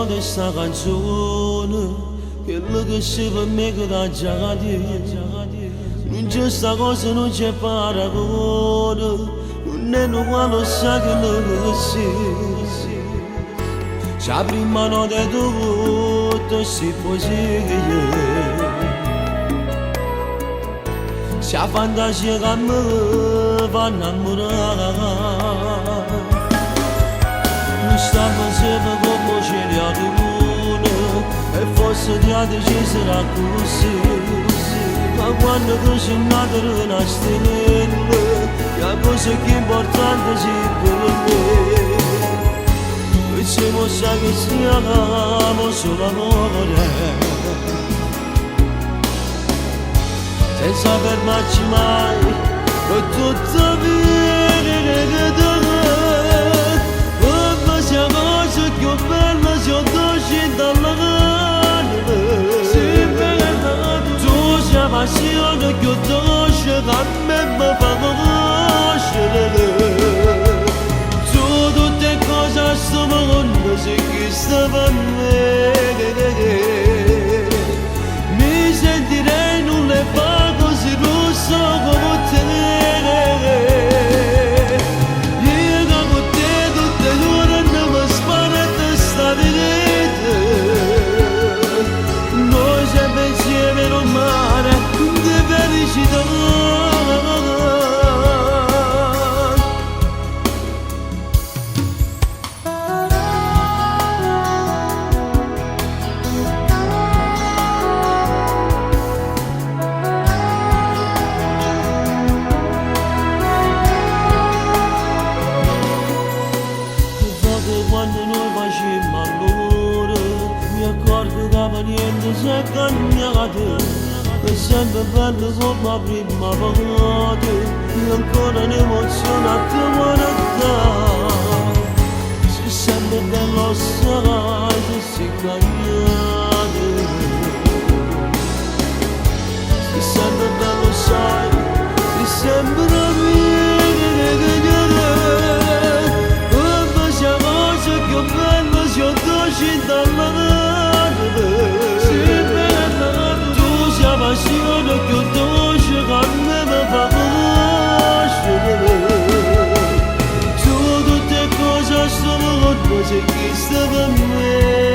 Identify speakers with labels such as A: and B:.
A: de sta canzone quello che si per me che da già non c'è sta cosa, non c'è paragone, non è uguale sa che lo si la prima notte tutto si può seguire se la fantasia che mi fa innamorare non stavo sempre come c'è la luna e forse ti ha deciso la così ma quando tu sei nato una stella la cosa più importante si per me e se non sa che siamo solo amore senza fermarci mai per tutta vita che dove come sia cosa più bella se ho dolce dalla anima tu sei passione più dolce che a me mi fa conoscere tu tutte cose a sto mondo se chi sta per me mi sentirei non le fa così rosso come te io con te tutte le ore non mi spara e te sta vedete noi sempre insieme in un mare di felicità quando noi facemmo allora mi accorgo che niente si è cambiato è sempre bello come la prima volta io ancora un'emozione a te guardare se sempre bello sai che si cambiato se sempre bello sai se sempre passione più dolce che a me mi fa conoscere tu tutte cose a sto mondo se chi sta per me